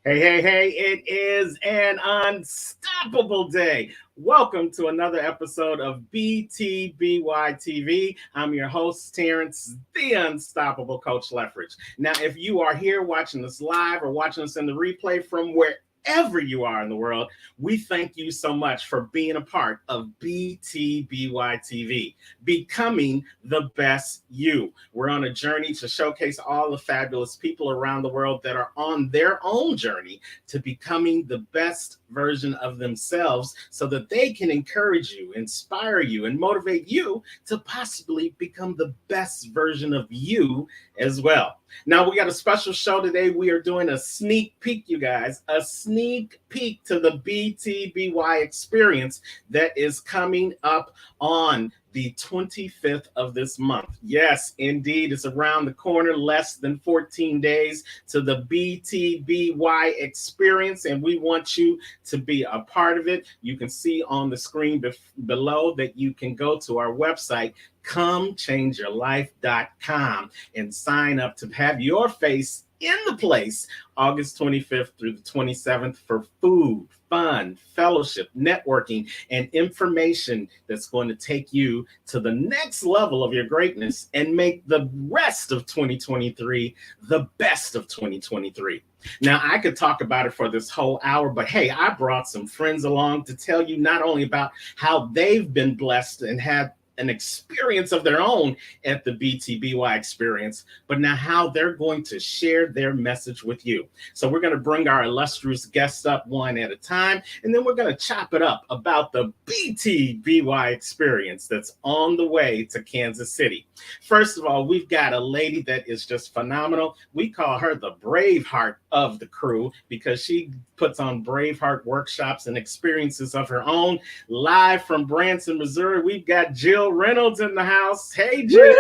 Hey, it is an unstoppable day. Welcome to another episode of BTBY TV. I'm your host, Terrence, the Unstoppable Coach Leffridge. Now, if you are here watching us live or watching us in the replay from wherever you are in the world, we thank you so much for being a part of BTBY TV, becoming the best you. We're on a journey to showcase all the fabulous people around the world that are on their own journey to becoming the best version of themselves so that they can encourage you, inspire you, and motivate you to possibly become the best version of you as well. Now, we got a special show today. We are doing a sneak peek, you guys, a sneak peek to the BTBY experience that is coming up on the 25th of this month. Yes, indeed, it's around the corner, less than 14 days to the BTBY experience, and we want you to be a part of it. You can see on the screen below that you can go to our website, comechangeyourlife.com, and sign up to have your face in the place August 25th through the 27th for food, fun, fellowship, networking, and information that's going to take you to the next level of your greatness and make the rest of 2023 the best of 2023. Now, I could talk about it for this whole hour, but hey, I brought some friends along to tell you not only about how they've been blessed and had an experience of their own at the BTBY experience, but now how they're going to share their message with you. So we're going to bring our illustrious guests up one at a time, and then we're going to chop it up about the BTBY experience that's on the way to Kansas City. First of all, we've got a lady that is just phenomenal. We call her the Braveheart of the crew because she puts on Braveheart workshops and experiences of her own. Live from Branson, Missouri, we've got Jill Reynolds in the house. Hey, Jill.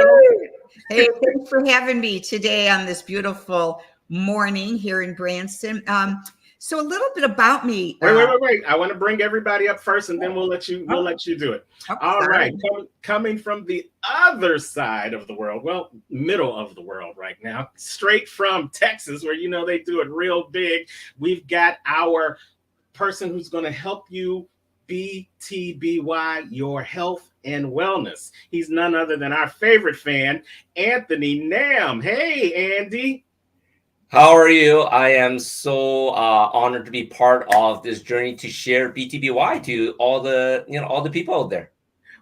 Hey, thanks for having me today on this beautiful morning here in Branson. So a little bit about me. Wait. I want to bring everybody up first, and then we'll let you do it. All right. Coming from the other side of the world, well, middle of the world right now, straight from Texas, where you know they do it real big. We've got our person who's going to help you BTBY your health and wellness. He's none other than our favorite fan, Anthony Nam. Hey, Andy. How are you? I am so honored to be part of this journey to share BTBY to all the people out there.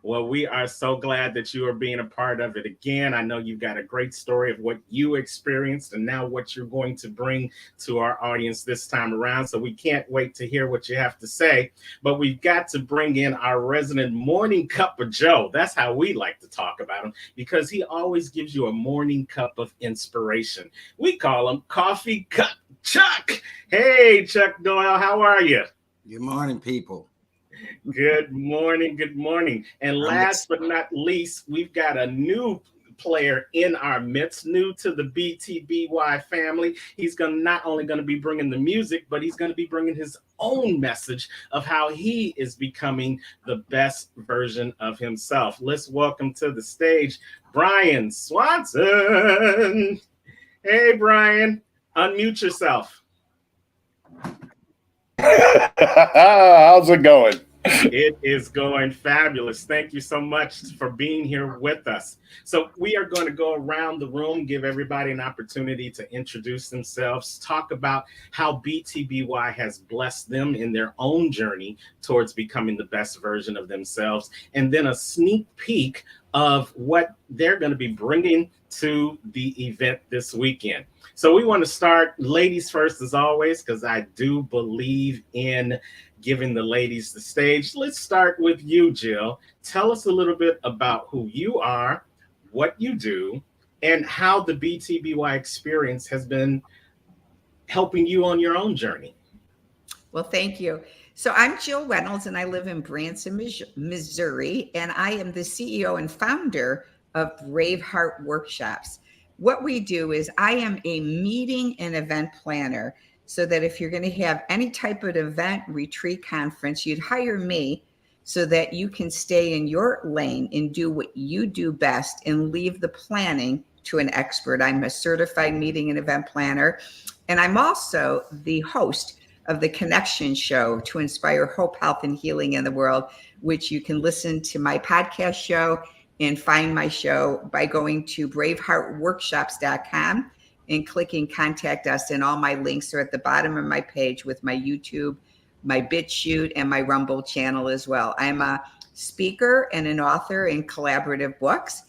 Well, we are so glad that you are being a part of it again. I know you've got a great story of what you experienced and now what you're going to bring to our audience this time around. So we can't wait to hear what you have to say. But we've got to bring in our resident morning cup of Joe. That's how we like to talk about him, because he always gives you a morning cup of inspiration. We call him Coffee Cup Chuck. Hey, Chuck Doyle, how are you? Good morning, people. Good morning. And last but not least, we've got a new player in our midst, new to the BTBY family. He's not only going to be bringing the music, but he's going to be bringing his own message of how he is becoming the best version of himself. Let's welcome to the stage, Brian Swanson. Hey, Brian, unmute yourself. How's it going? It is going fabulous. Thank you so much for being here with us. So we are going to go around the room, give everybody an opportunity to introduce themselves, talk about how BTBY has blessed them in their own journey towards becoming the best version of themselves, and then a sneak peek of what they're going to be bringing to the event this weekend. So we want to start ladies first, as always, because I do believe in giving the ladies the stage. Let's start with you, Jill. Tell us a little bit about who you are, what you do, and how the BTBY experience has been helping you on your own journey. Well, thank you. So I'm Jill Reynolds, and I live in Branson, Missouri, and I am the CEO and founder of Braveheart Workshops. What we do is I am a meeting and event planner, so that if you're going to have any type of event, retreat, conference, you'd hire me so that you can stay in your lane and do what you do best and leave the planning to an expert. I'm a certified meeting and event planner, and I'm also the host of the Connection Show to inspire hope, health, and healing in the world, which you can listen to my podcast show and find my show by going to braveheartworkshops.com and clicking contact us. And all my links are at the bottom of my page with my YouTube, my BitChute, and my Rumble channel as well. I'm a speaker and an author in collaborative books.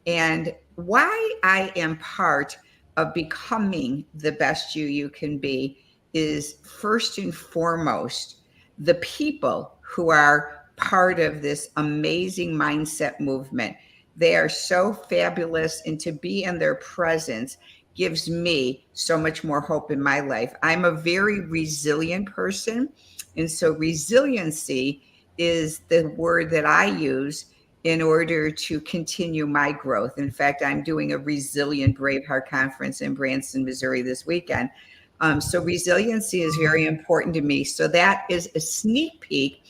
And why I am part of becoming the best you can be is first and foremost the people who are part of this amazing mindset movement. They are so fabulous, and to be in their presence gives me so much more hope in my life. I'm a very resilient person, and so resiliency is the word that I use in order to continue my growth. In fact, I'm doing a Resilient Braveheart conference in Branson, Missouri this weekend. So resiliency is very important to me. So that is a sneak peek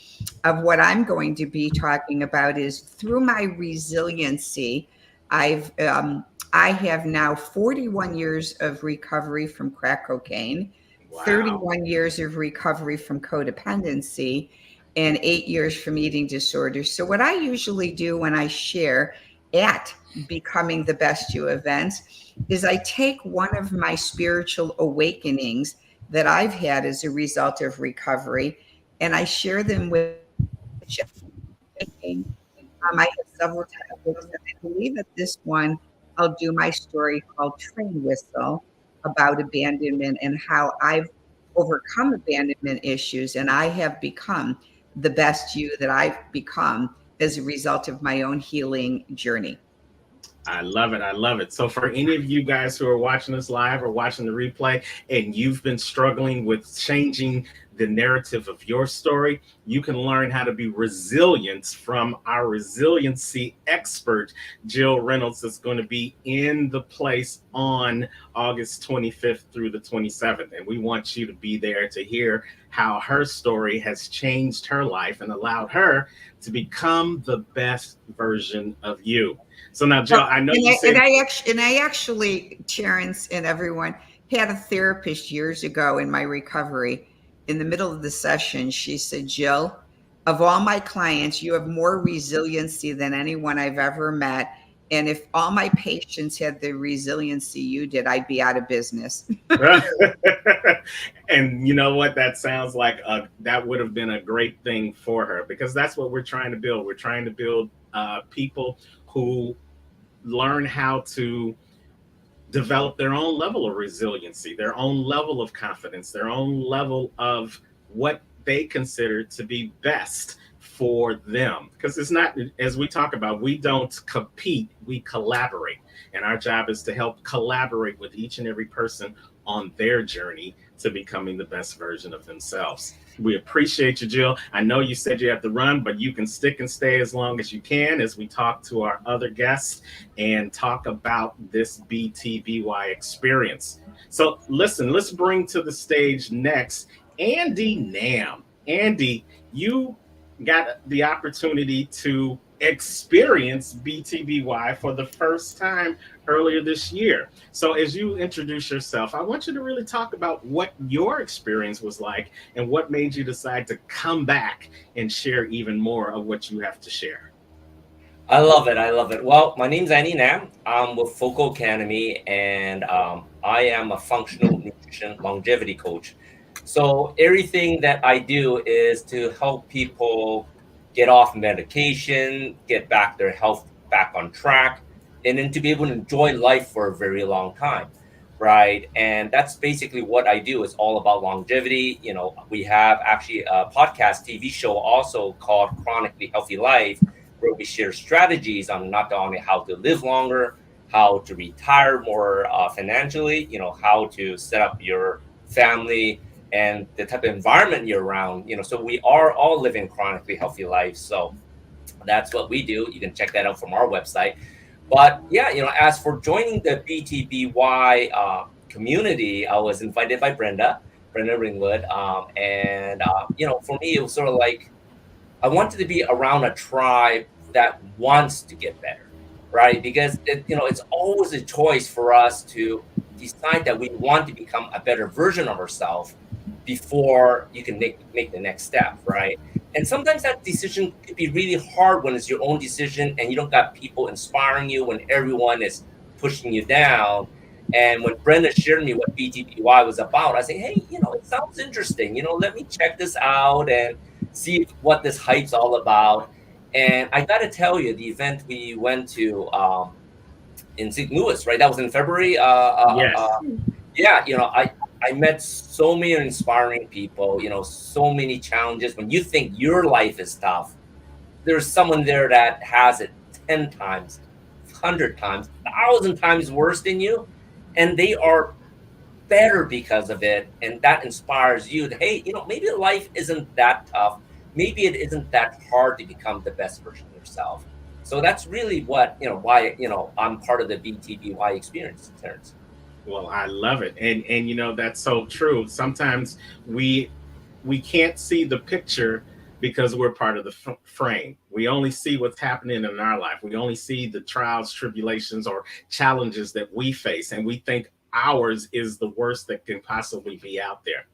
of what I'm going to be talking about. Is through my resiliency, I have now 41 years of recovery from crack cocaine, Wow. 31 years of recovery from codependency, and 8 years from eating disorders. So what I usually do when I share at Becoming the Best You events is I take one of my spiritual awakenings that I've had as a result of recovery, and I share them with I have several topics, and I believe at this one I'll do my story called Train Whistle about abandonment and how I've overcome abandonment issues, and I have become the best you that I've become as a result of my own healing journey. I love it. I love it. So for any of you guys who are watching this live or watching the replay and you've been struggling with changing the narrative of your story, you can learn how to be resilient from our resiliency expert, Jill Reynolds, that's going to be in the place on August 25th through the 27th. And we want you to be there to hear how her story has changed her life and allowed her to become the best version of you. So now, Jill, I know you said... And I actually, Terrence and everyone, had a therapist years ago in my recovery. In the middle of the session, she said, Jill, of all my clients, you have more resiliency than anyone I've ever met. And if all my patients had the resiliency you did, I'd be out of business. And you know what? That sounds like that would have been a great thing for her, because that's what we're trying to build. We're trying to build people who learn how to develop their own level of resiliency, their own level of confidence, their own level of what they consider to be best for them. Because it's not, as we talk about, we don't compete, we collaborate. And our job is to help collaborate with each and every person on their journey to becoming the best version of themselves. We appreciate you, Jill. I know you said you have to run, but you can stick and stay as long as you can as we talk to our other guests and talk about this BTBY experience. So listen, let's bring to the stage next Andy Nam. Andy, you got the opportunity to experience BTBY for the first time earlier this year. So as you introduce yourself, I want you to really talk about what your experience was like and what made you decide to come back and share even more of what you have to share. I love it. I love it. Well, my name's Andy Nam. I'm with Focal Academy, and I am a functional nutrition longevity coach. So everything that I do is to help people get off medication, get back their health back on track, and then to be able to enjoy life for a very long time, right? And that's basically what I do. It's all about longevity. You know, we have actually a podcast TV show also called Chronically Healthy Life, where we share strategies on not only how to live longer, how to retire more financially, you know, how to set up your family and the type of environment you're around, you know. So we are all living chronically healthy lives. So that's what we do. You can check that out from our website. But yeah, you know, as for joining the BTBY community, I was invited by Brenda Ringwood. You know, for me, it was sort of like, I wanted to be around a tribe that wants to get better, right? Because it's always a choice for us to decide that we want to become a better version of ourselves before you can make the next step, right? And sometimes that decision could be really hard when it's your own decision and you don't got people inspiring you, when everyone is pushing you down. And when Brenda shared me what BTBY was about, I say, hey, it sounds interesting. Let me check this out and see what this hype's all about. And I got to tell you, the event we went to in St. Louis, right? That was in February. Yes. Yeah, I met so many inspiring people. So many challenges. When you think your life is tough, there's someone there that has it 10 times, 100 times, 1,000 times worse than you, and they are better because of it. And that inspires you that, hey, maybe life isn't that tough. Maybe it isn't that hard to become the best version of yourself. So that's really what, why, I'm part of the BTBY experience, Terrence. Well, I love it. And that's so true. Sometimes we can't see the picture because we're part of the frame. We only see what's happening in our life. We only see the trials, tribulations, or challenges that we face, and we think ours is the worst that can possibly be out there.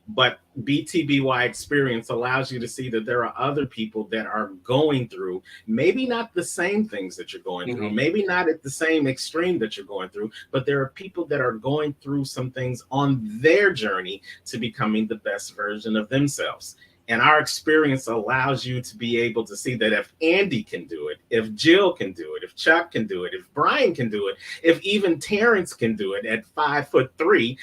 But BTBY experience allows you to see that there are other people that are going through maybe not the same things that you're going through, Mm-hmm. maybe not at the same extreme that you're going through, but there are people that are going through some things on their journey to becoming the best version of themselves. And our experience allows you to be able to see that if Andy can do it, if Jill can do it, if Chuck can do it, if Brian can do it, if even Terrence can do it at 5'3",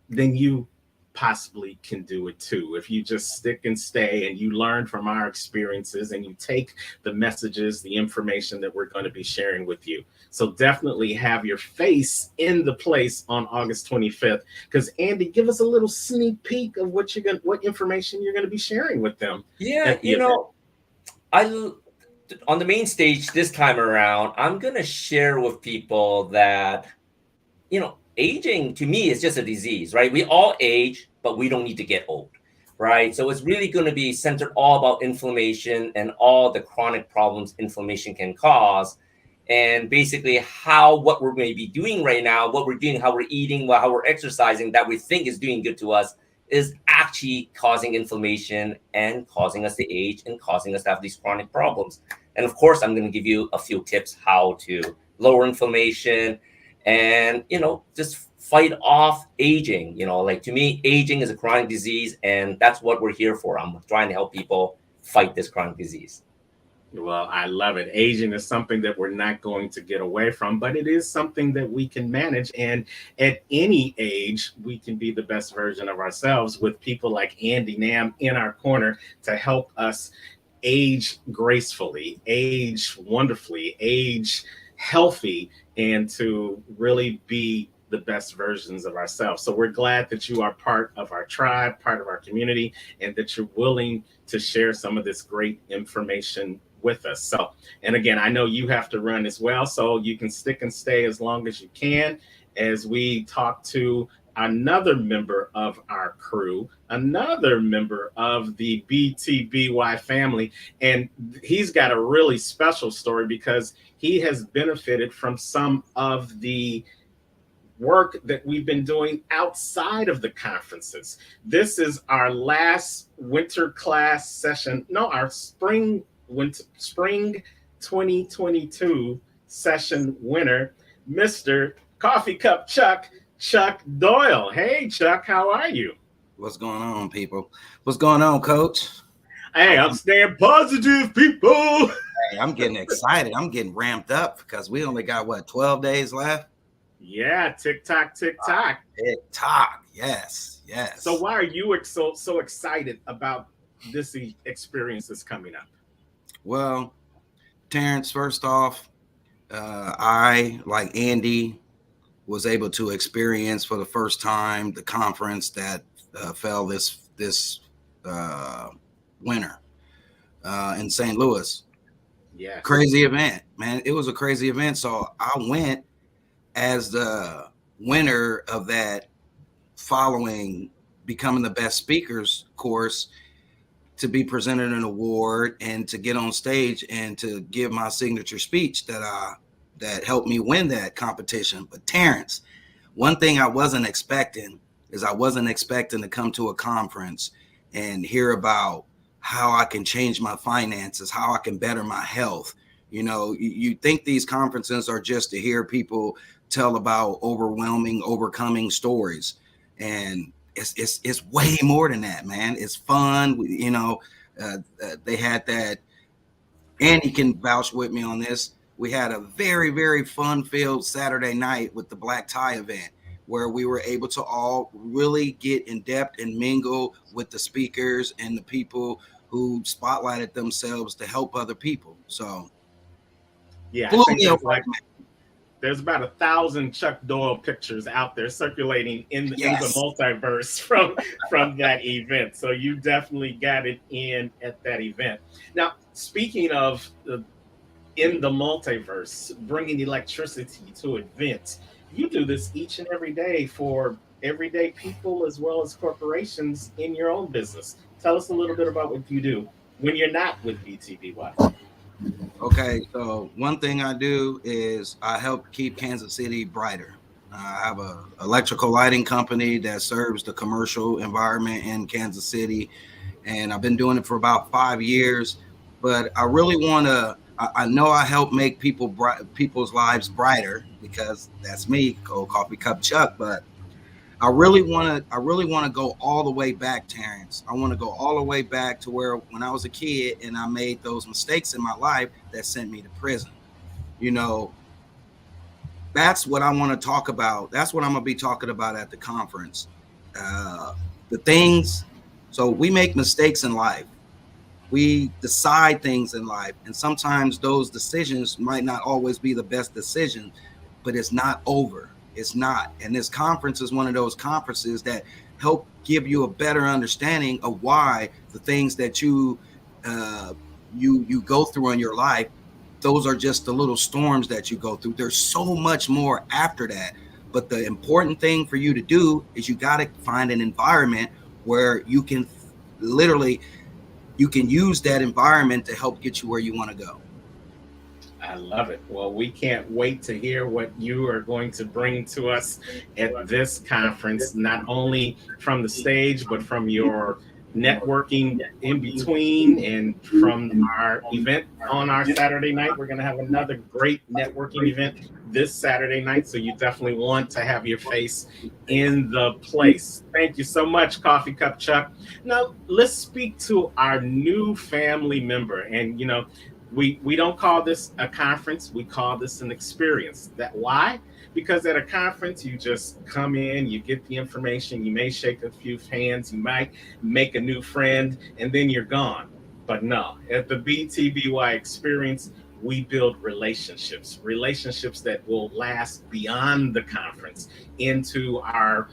then you possibly can do it too. If you just stick and stay and you learn from our experiences and you take the messages, the information that we're going to be sharing with you. So definitely have your face in the place on August 25th. Because Andy, give us a little sneak peek of what information you're going to be sharing with them Yeah, at the event. I on the main stage this time around, I'm gonna share with people that aging to me is just a disease, right? We all age, but we don't need to get old, right? So it's really going to be centered all about inflammation and all the chronic problems inflammation can cause. And basically, what we're maybe doing right now, what we're doing, how we're eating, how we're exercising, that we think is doing good to us, is actually causing inflammation and causing us to age and causing us to have these chronic problems. And of course, I'm going to give you a few tips how to lower inflammation and just fight off aging. Like, to me, aging is a chronic disease, and that's what we're here for. I'm trying to help people fight this chronic disease. Well, I love it. Aging is something that we're not going to get away from, but it is something that we can manage. And at any age, we can be the best version of ourselves with people like Andy Nam in our corner to help us age gracefully, age wonderfully, age healthy, and to really be the best versions of ourselves. So we're glad that you are part of our tribe, part of our community, and that you're willing to share some of this great information with us. So, and again, I know you have to run as well, so you can stick and stay as long as you can as we talk to another member of our crew, another member of the BTBY family. And he's got a really special story because he has benefited from some of the work that we've been doing outside of the conferences. This is our last winter class session. No, our spring 2022 session winner, Mr. Coffee Cup Chuck Doyle. Hey, Chuck, how are you? What's going on, people? What's going on, Coach? Hey, I'm staying positive, people. Hey, I'm getting excited. I'm getting ramped up because we only got, 12 days left? Yeah, tick-tock. TikTok. Yes. So why are you so excited about this experience that's coming up? Well, Terrence, first off, I, like Andy, was able to experience for the first time the conference that fell this winter in St. Louis. Yeah. Crazy event, man. It was a crazy event. So I went as the winner of that following becoming the best speakers course to be presented an award and to get on stage and to give my signature speech that helped me win that competition. But Terrence, one thing I wasn't expecting to come to a conference and hear about how I can change my finances, how I can better my health. You think these conferences are just to hear people tell about overcoming stories, and it's way more than that, man. It's fun. They had that, and he can vouch with me on this. We had a very, very fun-filled Saturday night with the black tie event, where we were able to all really get in depth and mingle with the speakers and the people who spotlighted themselves to help other people. So yeah, I think there's about 1,000 Chuck Doyle pictures out there circulating in the multiverse from that event. So you definitely got it in at that event. Now, speaking of in the multiverse, bringing electricity to events, you do this each and every day for everyday people as well as corporations in your own business. Tell us a little bit about what you do when you're not with BTBY. Okay, so one thing I do is I help keep Kansas City brighter. I have a electrical lighting company that serves the commercial environment in Kansas City, and I've been doing it for about 5 years. But I really want to. I know I help make people's lives brighter, because that's me, Cold Coffee Cup Chuck. But I really want to go all the way back, Terrence. I want to go all the way back to where when I was a kid and I made those mistakes in my life that sent me to prison. That's what I want to talk about. That's what I'm going to be talking about at the conference. The things. So we make mistakes in life. We decide things in life, and sometimes those decisions might not always be the best decision, but it's not over. It's not. And this conference is one of those conferences that help give you a better understanding of why the things that you go through in your life, those are just the little storms that you go through. There's so much more after that. But the important thing for you to do is you got to find an environment where you can use that environment to help get you where you want to go. I love it. Well, we can't wait to hear what you are going to bring to us at this conference, not only from the stage, but from your networking in between and from our event on our Saturday night. We're going to have another great networking event this Saturday night, so you definitely want to have your face in the place. Thank you so much, Coffee Cup Chuck. Now, let's speak to our new family member. And, we don't call this a conference. We call this an experience. Why? Because at a conference, you just come in, you get the information, you may shake a few hands, you might make a new friend, and then you're gone. But no, at the BTBY experience, we build relationships that will last beyond the conference into our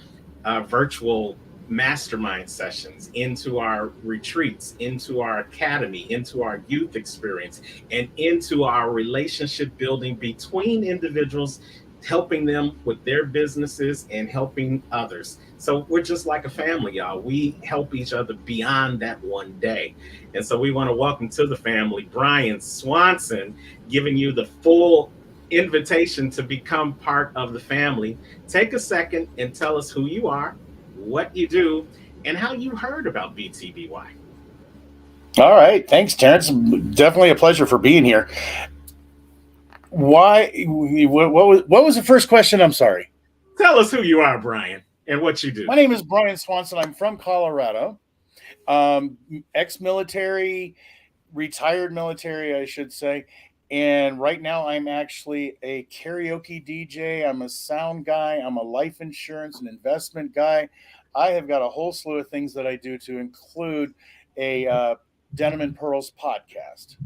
virtual mastermind sessions, into our retreats, into our academy, into our youth experience, and into our relationship building between individuals, helping them with their businesses and helping others. So we're just like a family, y'all. We help each other beyond that one day. And so we want to welcome to the family Brian Swanson, giving you the full invitation to become part of the family. Take a second and tell us who you are, what you do, and how you heard about BTBY. All right. Thanks, Terrence. Definitely a pleasure for being here. What was the first question? I'm sorry. Tell us who you are, Brian, and what you do. My name is Brian Swanson. I'm from Colorado. Ex-military, retired military, I should say. And right now I'm actually a karaoke DJ. I'm a sound guy. I'm a life insurance and investment guy. I have got a whole slew of things that I do, to include a Denim and Pearls podcast.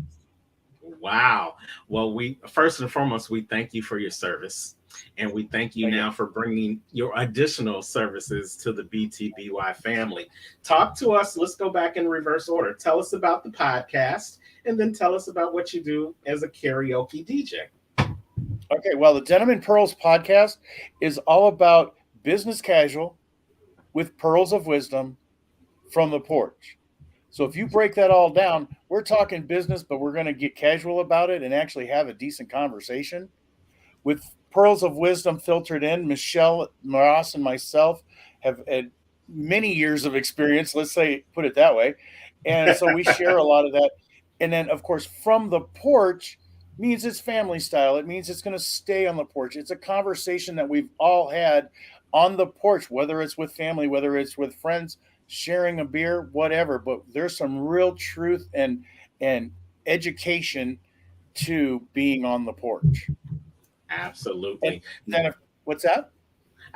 Wow. Well, we first and foremost, we thank you for your service. And we thank you now for bringing your additional services to the BTBY family. Talk to us. Let's go back in reverse order. Tell us about the podcast, and then tell us about what you do as a karaoke DJ. Okay, well, the Denim and Pearls podcast is all about business casual with pearls of wisdom from the porch. So if you break that all down, we're talking business, but we're going to get casual about it and actually have a decent conversation with pearls of wisdom filtered in. Michelle Moras and myself have had many years of experience, let's say, put it that way. And so we share a lot of that. And then, of course, from the porch means it's family style. It means it's going to stay on the porch. It's a conversation that we've all had on the porch, whether it's with family, whether it's with friends, sharing a beer, whatever. But there's some real truth and education to being on the porch. And Absolutely. then, what's that?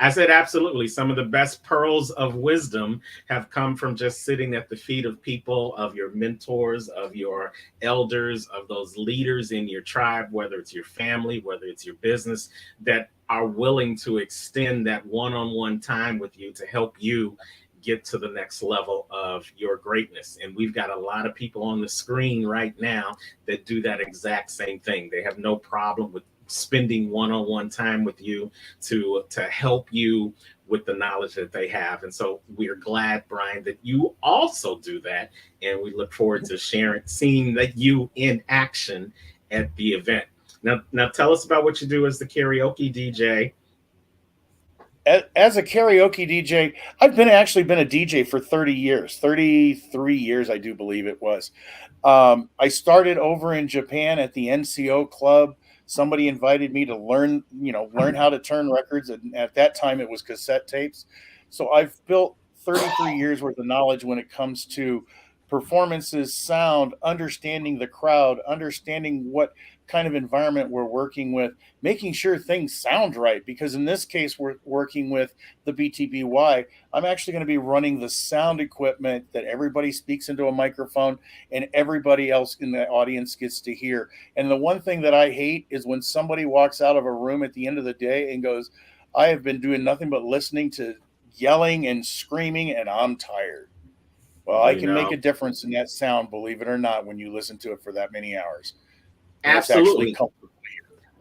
I said absolutely. Some of the best pearls of wisdom have come from just sitting at the feet of people, of your mentors, of your elders, of those leaders in your tribe, whether it's your family, whether it's your business, that are willing to extend that one-on-one time with you to help you get to the next level of your greatness. And we've got a lot of people on the screen right now that do that exact same thing. They have no problem with spending one-on-one time with you to help you with the knowledge that they have. And so we're glad, Brian, that you also do that, and we look forward to seeing that you in action at the event. Now tell us about what you do as the karaoke DJ. As a karaoke DJ, I've actually been a DJ for 30 years, 33 years, I do believe it was. I started over in Japan at the NCO club. Somebody invited me to learn how to turn records. And at that time, it was cassette tapes. So I've built 33 years worth of knowledge when it comes to performances, sound, understanding the crowd, understanding what kind of environment we're working with, making sure things sound right. Because in this case, we're working with the BTBY. I'm actually going to be running the sound equipment that everybody speaks into a microphone and everybody else in the audience gets to hear. And the one thing that I hate is when somebody walks out of a room at the end of the day and goes, I have been doing nothing but listening to yelling and screaming and I'm tired. Well, I can make a difference in that sound, believe it or not, when you listen to it for that many hours. And Absolutely. It's actually comfortable.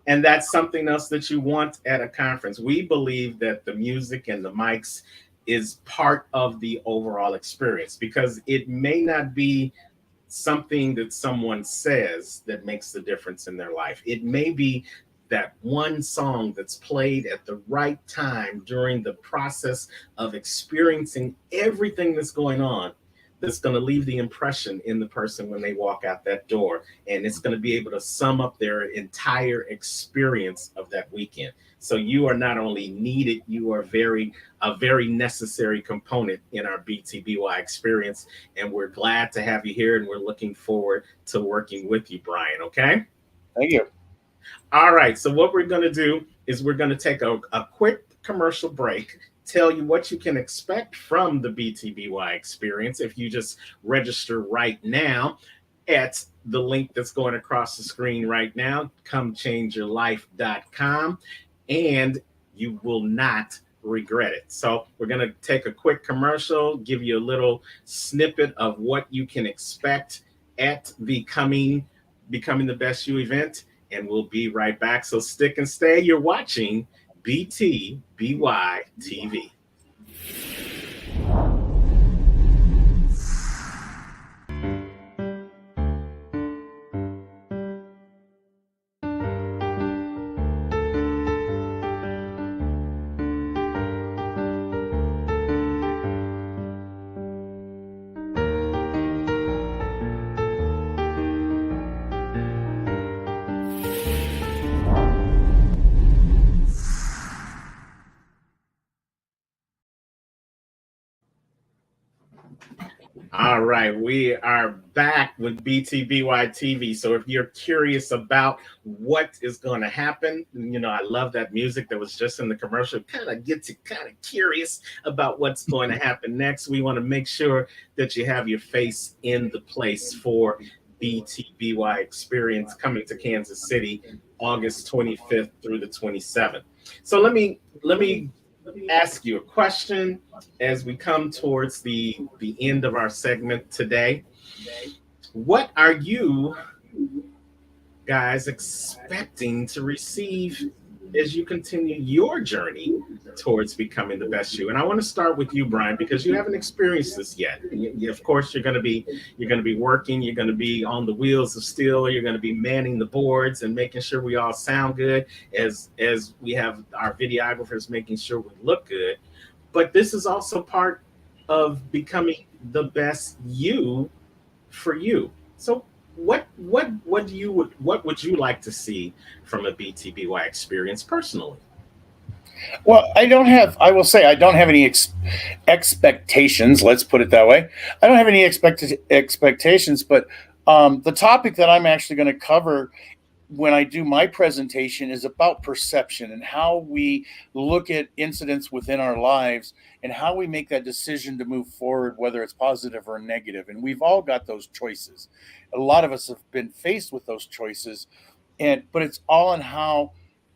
And that's something else that you want at a conference. We believe that the music and the mics is part of the overall experience, because it may not be something that someone says that makes the difference in their life. It may be that one song that's played at the right time during the process of experiencing everything that's going on, that's going to leave the impression in the person when they walk out that door. And it's going to be able to sum up their entire experience of that weekend. So you are not only needed, you are a very necessary component in our BTBY experience. And we're glad to have you here, and we're looking forward to working with you, Brian. Okay? Thank you. All right. So what we're going to do is we're going to take a quick commercial break, tell you what you can expect from the BTBY experience if you just register right now at the link that's going across the screen right now, comechangeyourlife.com, and you will not regret it. So we're going to take a quick commercial, give you a little snippet of what you can expect at the Becoming the Best You event, and we'll be right back. So stick and stay. You're watching BTBY TV. All right, we are back with BTBY TV. So if you're curious about what is going to happen, I love that music that was just in the commercial. Kind of gets you kind of curious about what's going to happen next. We want to make sure that you have your face in the place for BTBY experience coming to Kansas City, August 25th through the 27th. So let me ask you a question as we come towards the end of our segment today. What are you guys expecting to receive as you continue your journey towards becoming the best you. And I want to start with you, Brian, because you haven't experienced this yet. Of course, you're going to be working, you're going to be on the wheels of steel, you're going to be manning the boards and making sure we all sound good as we have our videographers making sure we look good. But this is also part of becoming the best you for you. So what would you like to see from a BTBY experience personally? Well, I will say, I don't have any expectations. Let's put it that way. I don't have any expectations, but the topic that I'm actually going to cover when I do my presentation is about perception and how we look at incidents within our lives and how we make that decision to move forward, whether it's positive or negative. And we've all got those choices. A lot of us have been faced with those choices, but it's all on how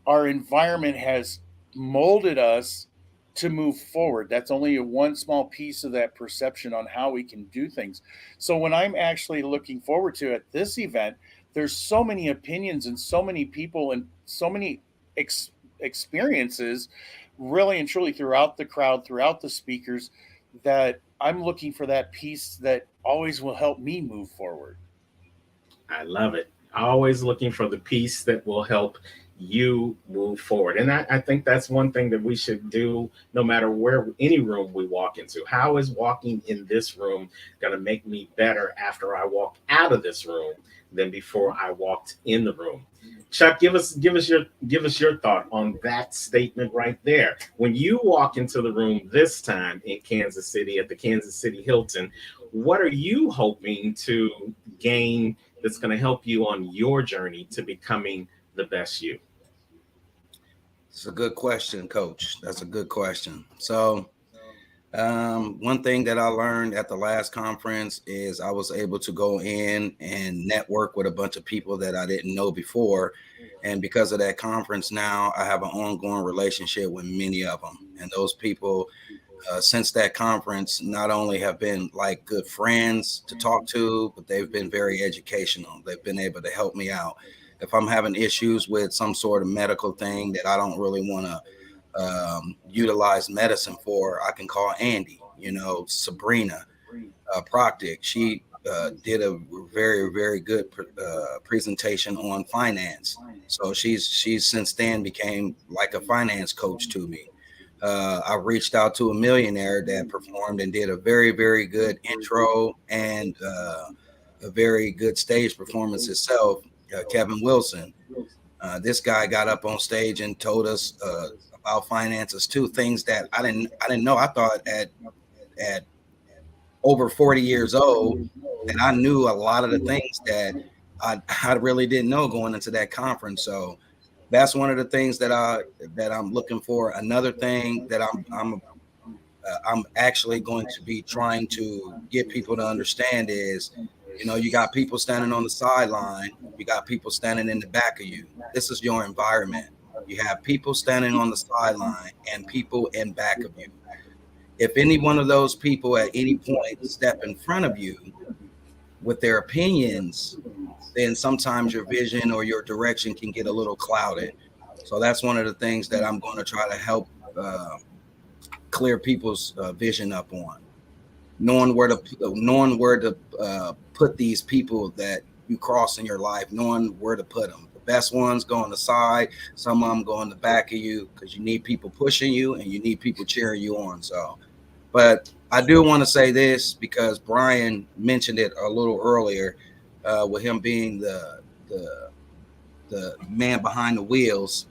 our environment has molded us to move forward. That's only one small piece of that perception on how we can do things. So when I'm actually looking forward to at this event, there's so many opinions and so many people and so many experiences, really and truly, throughout the crowd, throughout the speakers, that I'm looking for that piece that always will help me move forward. I love it. Always looking for the piece that will help you move forward. And I think that's one thing that we should do no matter where, any room we walk into. How is walking in this room going to make me better after I walk out of this room than before I walked in the room? Chuck, give us your thought on that statement right there. When you walk into the room this time in Kansas City at the Kansas City Hilton, what are you hoping to gain that's going to help you on your journey to becoming the best you? It's a good question, Coach. That's a good question. So, one thing that I learned at the last conference is I was able to go in and network with a bunch of people that I didn't know before. And because of that conference, now I have an ongoing relationship with many of them. And those people, since that conference, not only have been like good friends to talk to, but they've been very educational. They've been able to help me out. If I'm having issues with some sort of medical thing that I don't really want to utilize medicine for, I can call Andy, Sabrina Proctic. She did a very, very good presentation on finance. So she's since then became like a finance coach to me. I reached out to a millionaire that performed and did a very, very good intro and a very good stage performance itself, Kevin Wilson. This guy got up on stage and told us about finances too, things that I didn't know. I thought at over 40 years old that I knew a lot of the things that I really didn't know going into that conference. So that's one of the things that I'm looking for. Another thing that I'm actually going to be trying to get people to understand is, you got people standing on the sideline, you got people standing in the back of you. This is your environment. You have people standing on the sideline and people in back of you. If any one of those people at any point step in front of you with their opinions, then sometimes your vision or your direction can get a little clouded. So that's one of the things that I'm going to try to help clear people's vision up on. Knowing where to put these people that you cross in your life, knowing where to put them. The best ones go on the side, some of them go in the back of you, because you need people pushing you and you need people cheering you on. So, but I do want to say this because Brian mentioned it a little earlier, with him being the man behind the wheels.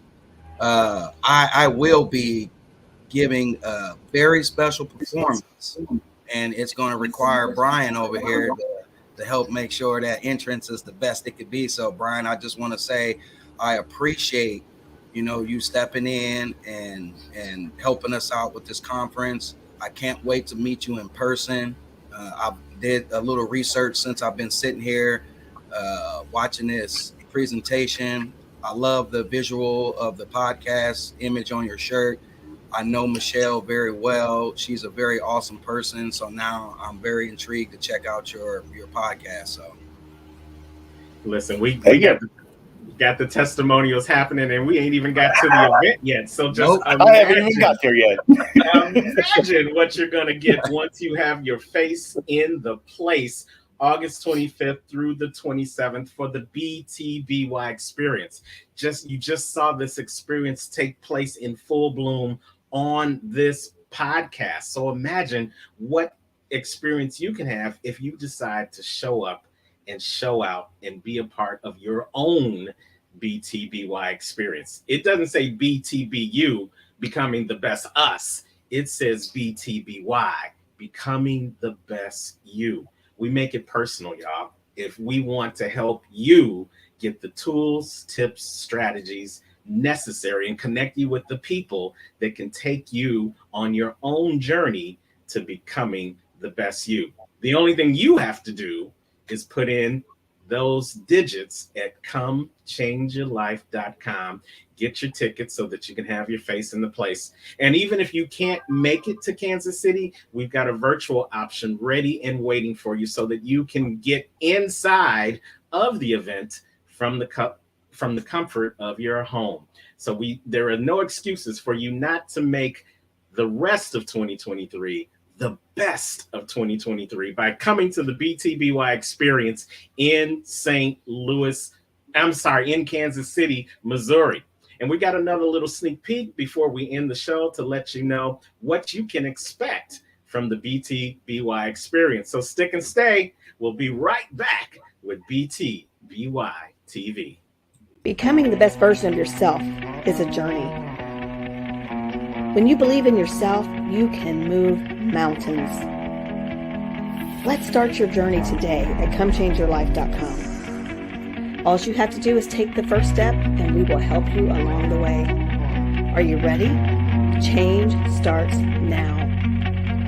I will be giving a very special performance, and it's going to require Brian over here to help make sure that entrance is the best it could be. So, Brian, I just want to say I appreciate, you stepping in and helping us out with this conference. I can't wait to meet you in person. I did a little research since I've been sitting here watching this presentation. I love the visual of the podcast image on your shirt. I know Michelle very well. She's a very awesome person. So now I'm very intrigued to check out your podcast. So Listen, we got Got the testimonials happening, and we ain't even got to the event yet. So just Nope. I haven't even got there yet. imagine what you're going to get once you have your face in the place. August 25th through the 27th for the BTBY experience. You just saw this experience take place in full bloom on this podcast. So imagine what experience you can have if you decide to show up and show out and be a part of your own BTBY experience. It doesn't say BTBU, becoming the best us. It says BTBY, becoming the best you. We make it personal, y'all. If we want to help you get the tools, tips, strategies necessary and connect you with the people that can take you on your own journey to becoming the best you. The only thing you have to do is put in those digits at comechangeyourlife.com. Get your tickets so that you can have your face in the place. And even if you can't make it to Kansas City, we've got a virtual option ready and waiting for you so that you can get inside of the event from the comfort of your home. So there are no excuses for you not to make the rest of 2023 the best of 2023 by coming to the BTBY experience in Kansas City, Missouri. And we got another little sneak peek before we end the show to let you know what you can expect from the BTBY experience. So stick and stay. We'll be right back with BTBY TV. Becoming the best version of yourself is a journey. When you believe in yourself, you can move mountains. Let's start your journey today at comechangeyourlife.com. All you have to do is take the first step, and we will help you along the way. Are you ready? Change starts now.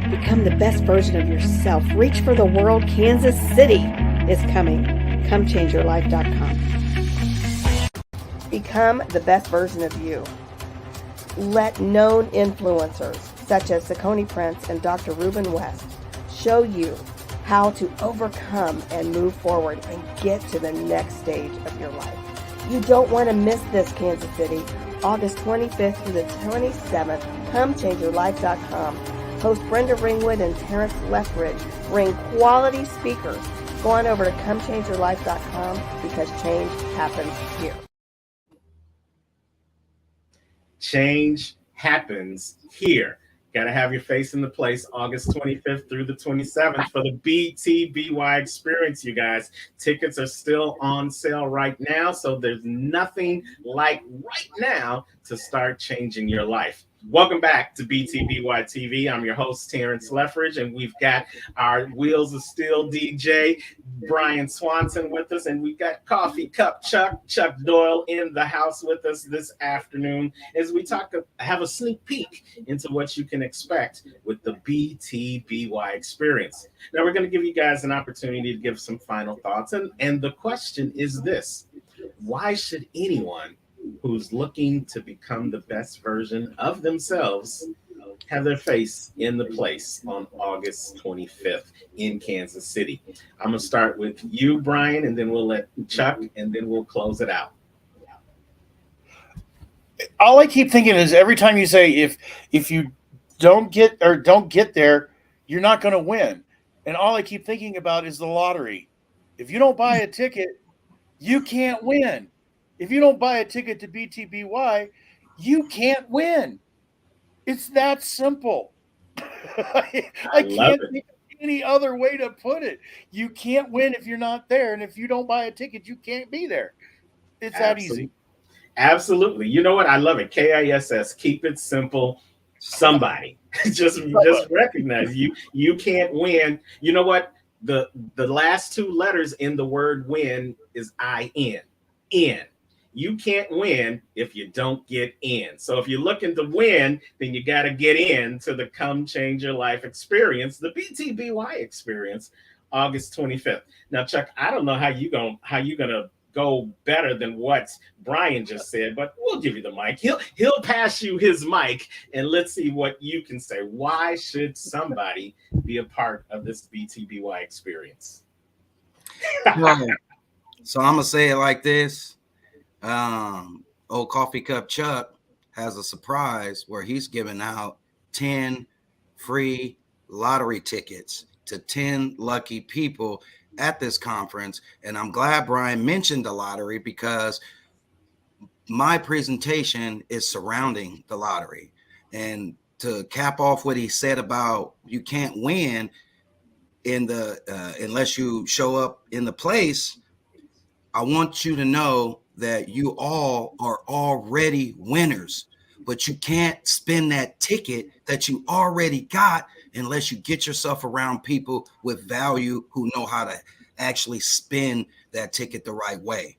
Become the best version of yourself. Reach for the world. Kansas City is coming. comechangeyourlife.com. Become the best version of you. Let known influencers such as Saucony Prince and Dr. Ruben West show you how to overcome and move forward and get to the next stage of your life. You don't want to miss this, Kansas City. August 25th through the 27th, comechangeyourlife.com. Host Brenda Ringwood and Terrence Lethbridge bring quality speakers. Go on over to comechangeyourlife.com because change happens here. Change happens here. Got to have your face in the place August 25th through the 27th for the BTBY experience, you guys. Tickets are still on sale right now, so there's nothing like right now to start changing your life. Welcome back to BTBY TV. I'm your host, Terrence Lethbridge, and we've got our Wheels of Steel DJ, Brian Swanson, with us, and we've got Coffee Cup Chuck Doyle in the house with us this afternoon as we have a sneak peek into what you can expect with the BTBY experience. Now, we're going to give you guys an opportunity to give some final thoughts, and the question is this: why should anyone who's looking to become the best version of themselves have their face in the place on August 25th in Kansas City? I'm going to start with you, Brian, and then we'll let Chuck, and then we'll close it out. All I keep thinking is every time you say, if you don't get there, you're not going to win. And all I keep thinking about is the lottery. If you don't buy a ticket, you can't win. If you don't buy a ticket to BTBY, you can't win. It's that simple. I can't think of any other way to put it. You can't win if you're not there. And if you don't buy a ticket, you can't be there. It's that easy. Absolutely. You know what? I love it. KISS. Keep it simple. Somebody. just recognize you can't win. You know what? The last two letters in the word win is IN. In. You can't win if you don't get in. So if you're looking to win, then you got to get in to the Come Change Your Life experience, the BTBY experience, August 25th. Now, Chuck, I don't know how you gonna go better than what Brian just said, but we'll give you the mic. He'll pass you his mic, and let's see what you can say. Why should somebody be a part of this BTBY experience? So I'm gonna say it like this. Old Coffee Cup Chuck has a surprise where he's giving out 10 free lottery tickets to 10 lucky people at this conference. And I'm glad Brian mentioned the lottery because my presentation is surrounding the lottery. And to cap off what he said about you can't win in the unless you show up in the place, I want you to know that you all are already winners, but you can't spend that ticket that you already got unless you get yourself around people with value who know how to actually spend that ticket the right way.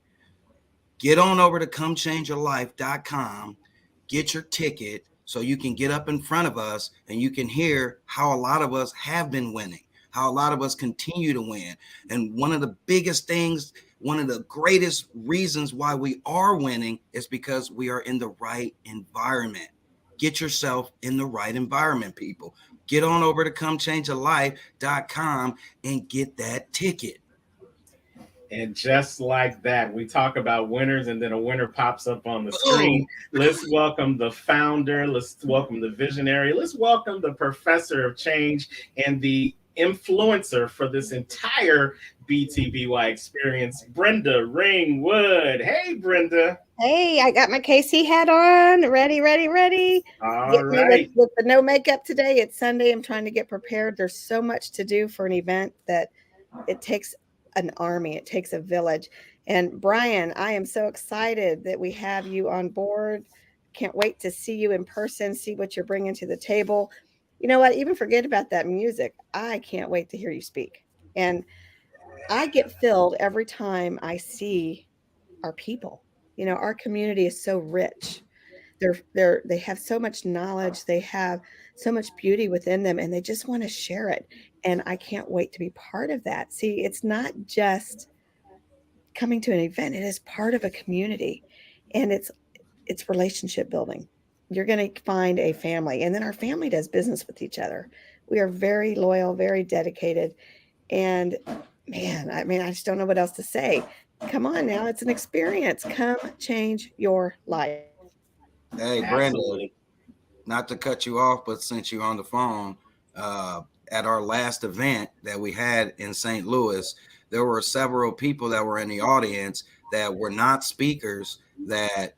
Get on over to comechangeyourlife.com, get your ticket so you can get up in front of us and you can hear how a lot of us have been winning, how a lot of us continue to win. And one of the biggest things, one of the greatest reasons why we are winning is because we are in the right environment. Get yourself in the right environment, people. Get on over to comechangeyourlife.com and get that ticket. And just like that, we talk about winners, and then a winner pops up on the screen. Let's welcome the founder. Let's welcome the visionary. Let's welcome the professor of change and the influencer for this entire BTBY experience, Brenda Ringwood. Hey, Brenda. Hey, I got my KC hat on. Ready. All Get me right. with the no makeup today. It's Sunday. I'm trying to get prepared. There's so much to do for an event that it takes an army, it takes a village. And Brian, I am so excited that we have you on board. Can't wait to see you in person, see what you're bringing to the table. You know what? Even forget about that music. I can't wait to hear you speak. And I get filled every time I see our people. You know, our community is so rich. They have so much knowledge, they have so much beauty within them, and they just want to share it. And I can't wait to be part of that. See, it's not just coming to an event, it is part of a community, and it's relationship building. You're going to find a family, and then our family does business with each other. We are very loyal, very dedicated, and man, I mean, I just don't know what else to say. Come on now, it's an experience. Come change your life. Hey, Brenda, Absolutely. not to cut you off, but since you're on the phone, uh, at our last event that we had in St. Louis, there were several people that were in the audience that were not speakers that,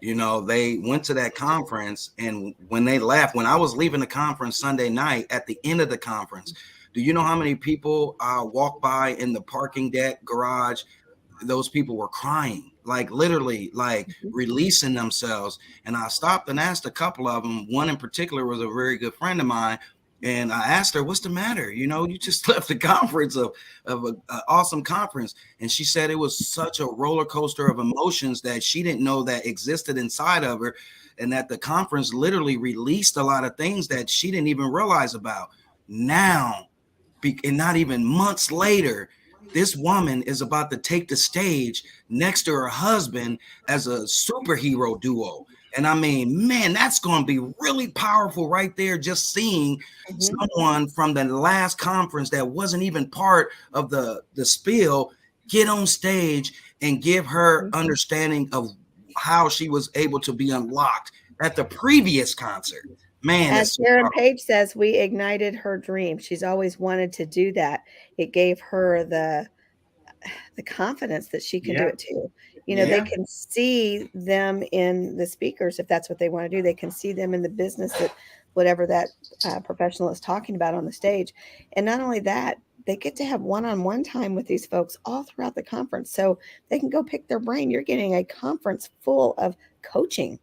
you know, they went to that conference. And when they left, when I was leaving the conference Sunday night at the end of the conference, do you know how many people walked by in the parking deck garage? Those people were crying, like literally, like releasing themselves. And I stopped and asked a couple of them. One in particular was a very good friend of mine. And I asked her, what's the matter? You know, you just left the conference of an awesome conference. And she said it was such a roller coaster of emotions that she didn't know that existed inside of her. And that the conference literally released a lot of things that she didn't even realize about. Now, and not even months later, this woman is about to take the stage next to her husband as a superhero duo. And I mean, man, that's going to be really powerful right there. Just seeing someone from the last conference that wasn't even part of the spiel get on stage and give her understanding of how she was able to be unlocked at the previous concert. Man, As Sharon Page says, we ignited her dream. She's always wanted to do that. It gave her the confidence that she can do it too. You know, they can see them in the speakers if that's what they want to do. They can see them in the business that whatever that professional is talking about on the stage. And not only that, they get to have one-on-one time with these folks all throughout the conference. So they can go pick their brain. You're getting a conference full of coaching.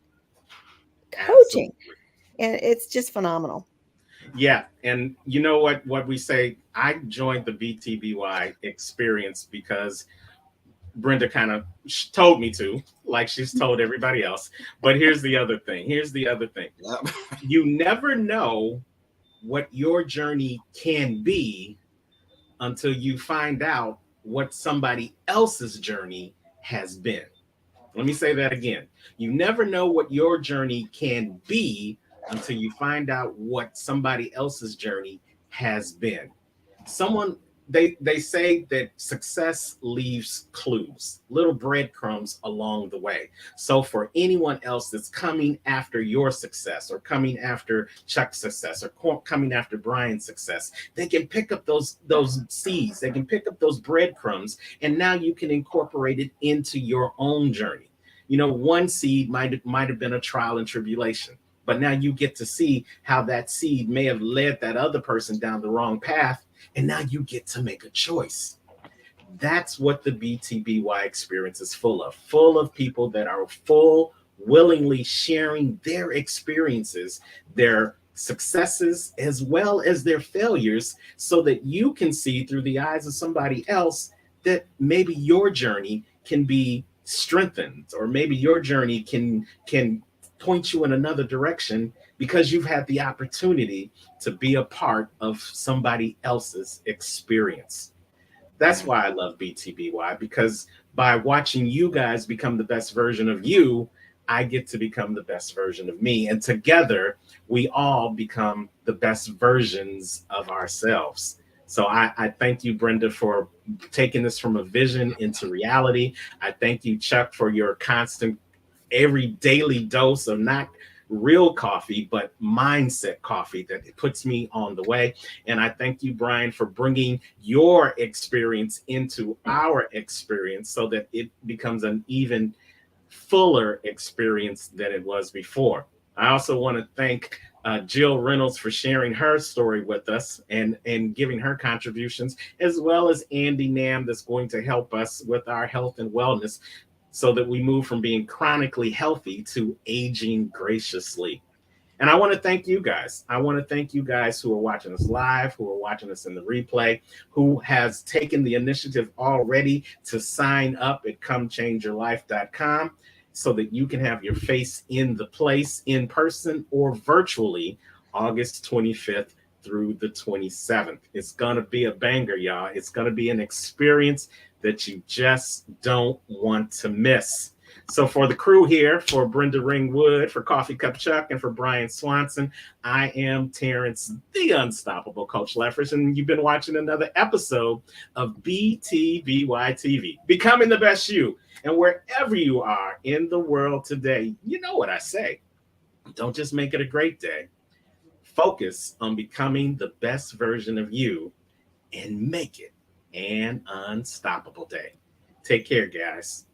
Absolutely. And it's just phenomenal. Yeah, and you know what we say, I joined the BTBY experience because Brenda kind of told me to, like she's told everybody else. But here's the other thing. You never know what your journey can be until you find out what somebody else's journey has been. Let me say that again. You never know what your journey can be until you find out what somebody else's journey has been. Someone they say that success leaves clues, little breadcrumbs along the way. So for anyone else that's coming after your success, or coming after Chuck's success, or coming after Brian's success, they can pick up those seeds, they can pick up those breadcrumbs, and now you can incorporate it into your own journey. One seed might have been a trial and tribulation, but now you get to see how that seed may have led that other person down the wrong path, and now you get to make a choice. That's what the BTBY experience is full of people that are willingly sharing their experiences, their successes, as well as their failures, so that you can see through the eyes of somebody else that maybe your journey can be strengthened, or maybe your journey can point you in another direction, because you've had the opportunity to be a part of somebody else's experience. That's why I love BTBY, because by watching you guys become the best version of you, I get to become the best version of me. And together, we all become the best versions of ourselves. So I thank you, Brenda, for taking this from a vision into reality. I thank you, Chuck, for your constant, every daily dose of not real coffee, but mindset coffee that puts me on the way. And I thank you, Brian, for bringing your experience into our experience, so that it becomes an even fuller experience than it was before. I also want to thank Jill Reynolds for sharing her story with us, and giving her contributions, as well as Andy Nam, that's going to help us with our health and wellness, so that we move from being chronically healthy to aging graciously. And I want to thank you guys. I want to thank you guys who are watching us live, who are watching us in the replay, who has taken the initiative already to sign up at comechangeyourlife.com, so that you can have your face in the place, in person or virtually, August 25th through the 27th. It's going to be a banger, y'all. It's going to be an experience that you just don't want to miss. So for the crew here, for Brenda Ringwood, for Coffee Cup Chuck, and for Brian Swanson, I am Terrence, the Unstoppable Coach Leffers, and you've been watching another episode of BTBY TV, Becoming the Best You. And wherever you are in the world today, you know what I say. Don't just make it a great day. Focus on becoming the best version of you, and make it an unstoppable day. Take care, guys.